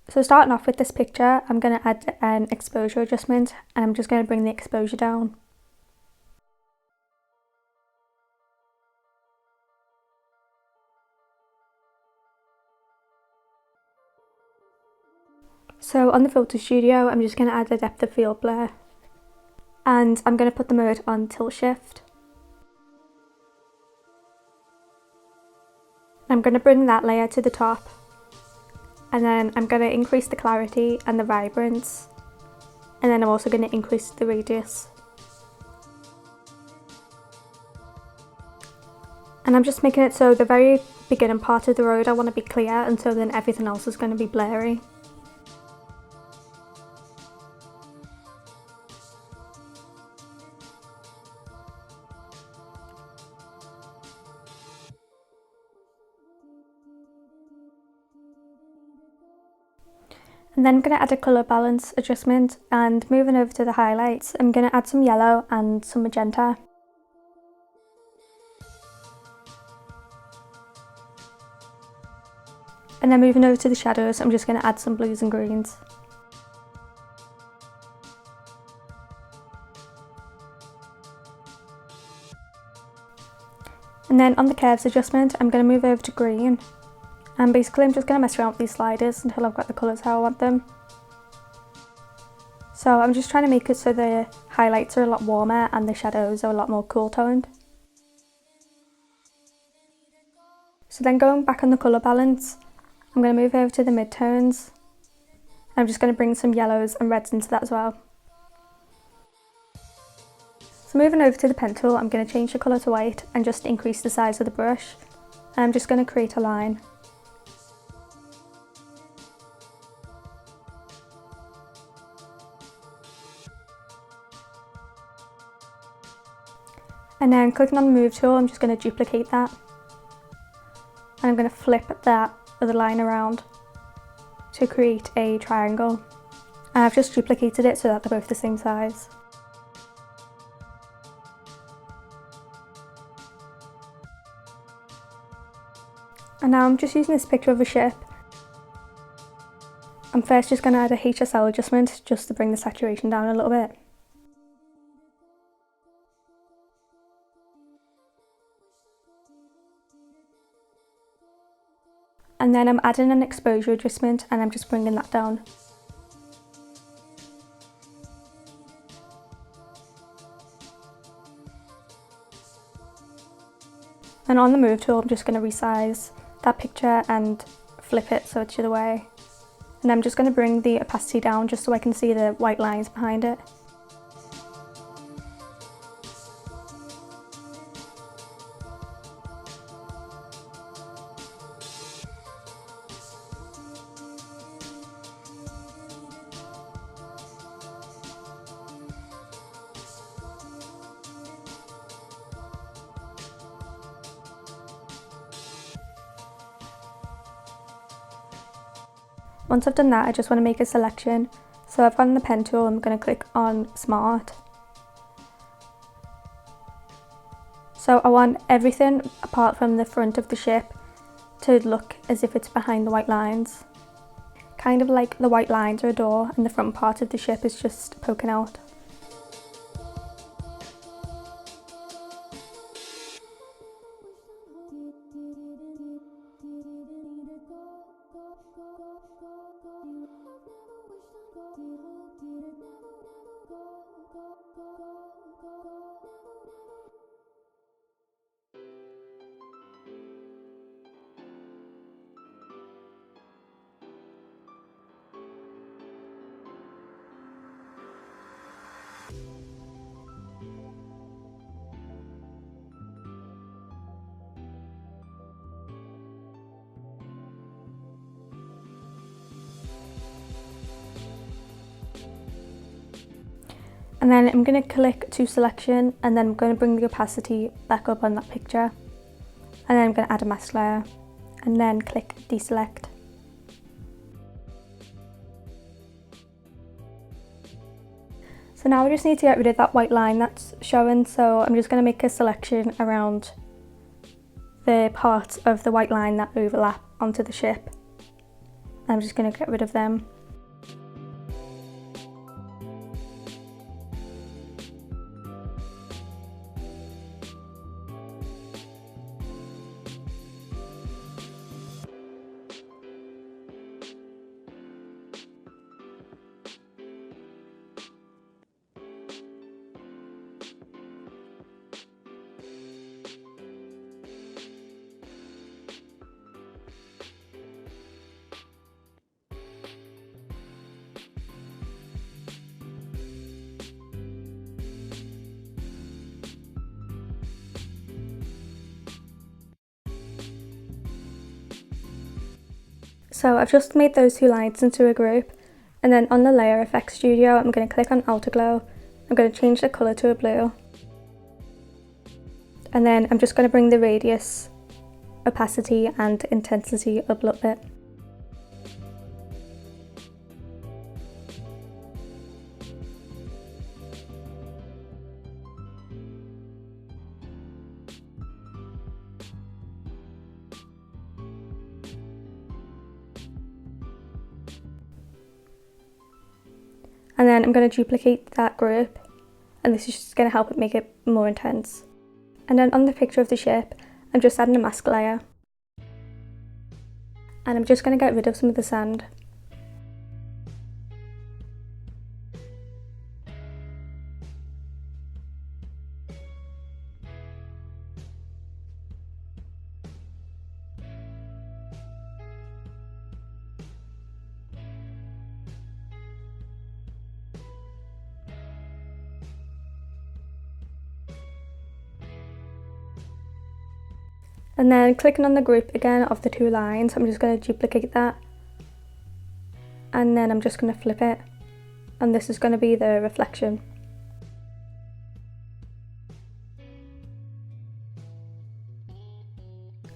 So starting off with this picture, I'm going to add an exposure adjustment, and I'm just going to bring the exposure down. So on the Photo Studio, I'm just going to add a depth of field blur, and I'm going to put the mode on tilt shift. I'm going to bring that layer to the top, and then I'm going to increase the clarity and the vibrance, and then I'm also going to increase the radius. And I'm just making it so the very beginning part of the road I want to be clear, and so then everything else is going to be blurry. And then I'm going to add a colour balance adjustment, and moving over to the highlights, I'm going to add some yellow and some magenta. And then moving over to the shadows, I'm just going to add some blues and greens. And then on the curves adjustment, I'm going to move over to green. And basically I'm just going to mess around with these sliders until I've got the colours how I want them. So I'm just trying to make it so the highlights are a lot warmer and the shadows are a lot more cool toned. So then going back on the colour balance, I'm going to move over to the mid-tones. I'm just going to bring some yellows and reds into that as well. So moving over to the pen tool, I'm going to change the colour to white and just increase the size of the brush. And I'm just going to create a line. And then clicking on the move tool, I'm just going to duplicate that. And I'm going to flip that other line around to create a triangle. And I've just duplicated it so that they're both the same size. And now I'm just using this picture of a ship. I'm first just going to add a HSL adjustment just to bring the saturation down a little bit. And then I'm adding an exposure adjustment, and I'm just bringing that down. And on the move tool, I'm just going to resize that picture and flip it so it's the other way. And I'm just going to bring the opacity down just so I can see the white lines behind it. Once I've done that, I just want to make a selection. So I've gone on the pen tool, I'm going to click on Smart. So I want everything apart from the front of the ship to look as if it's behind the white lines. Kind of like the white lines are a door and the front part of the ship is just poking out. And then I'm going to click to selection, and then I'm going to bring the opacity back up on that picture. And then I'm going to add a mask layer, and then click deselect. So now we just need to get rid of that white line that's showing, so I'm just going to make a selection around the parts of the white line that overlap onto the ship. I'm just going to get rid of them. So I've just made those two lines into a group, and then on the layer effects studio I'm going to click on outer glow. I'm going to change the colour to a blue, and then I'm just going to bring the radius, opacity and intensity up a little bit. And then I'm going to duplicate that group, and this is just going to help it make it more intense. And then on the picture of the ship, I'm just adding a mask layer. And I'm just going to get rid of some of the sand. And then clicking on the group again of the two lines, I'm just going to duplicate that. And then I'm just going to flip it. And this is going to be the reflection.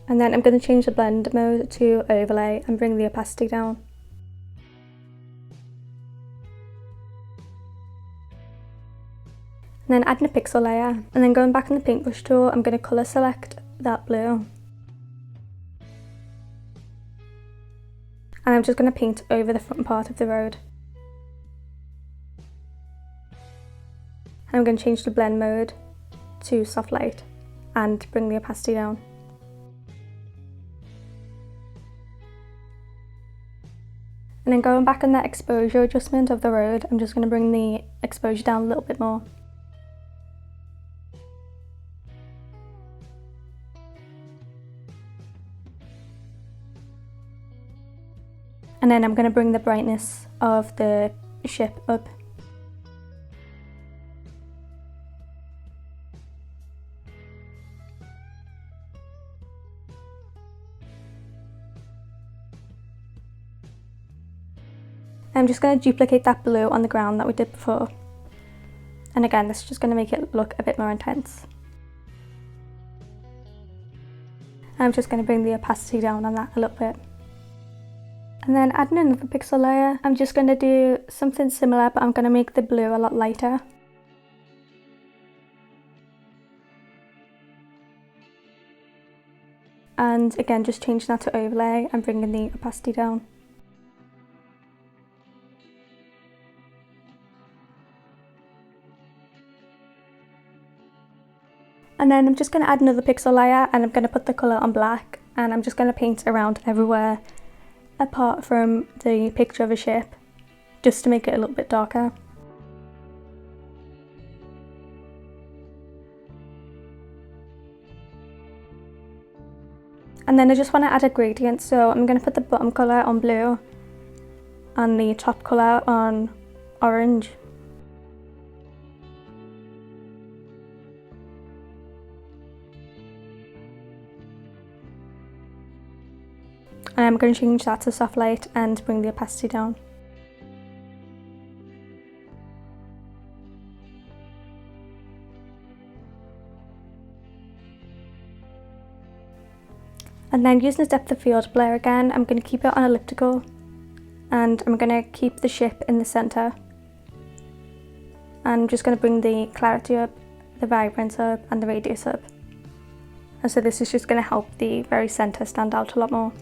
And then I'm going to change the blend mode to overlay and bring the opacity down. And then adding a pixel layer, and then going back in the paintbrush tool, I'm going to colour select that blue. And I'm just going to paint over the front part of the road. And I'm going to change the blend mode to soft light and bring the opacity down. And then going back on that exposure adjustment of the road, I'm just going to bring the exposure down a little bit more. And then I'm going to bring the brightness of the ship up. I'm just going to duplicate that blue on the ground that we did before. And again, this is just going to make it look a bit more intense. I'm just going to bring the opacity down on that a little bit. And then adding another pixel layer, I'm just going to do something similar, but I'm going to make the blue a lot lighter. And again, just changing that to overlay and bringing the opacity down. And then I'm just going to add another pixel layer, and I'm going to put the colour on black, and I'm just going to paint around everywhere apart from the picture of a ship, just to make it a little bit darker. And then I just want to add a gradient, so I'm going to put the bottom colour on blue and the top colour on orange. And I'm going to change that to soft light and bring the opacity down. And then using the depth of field blur again, I'm going to keep it on elliptical, and I'm going to keep the ship in the centre. And I'm just going to bring the clarity up, the vibrance up and the radius up. And so this is just going to help the very centre stand out a lot more.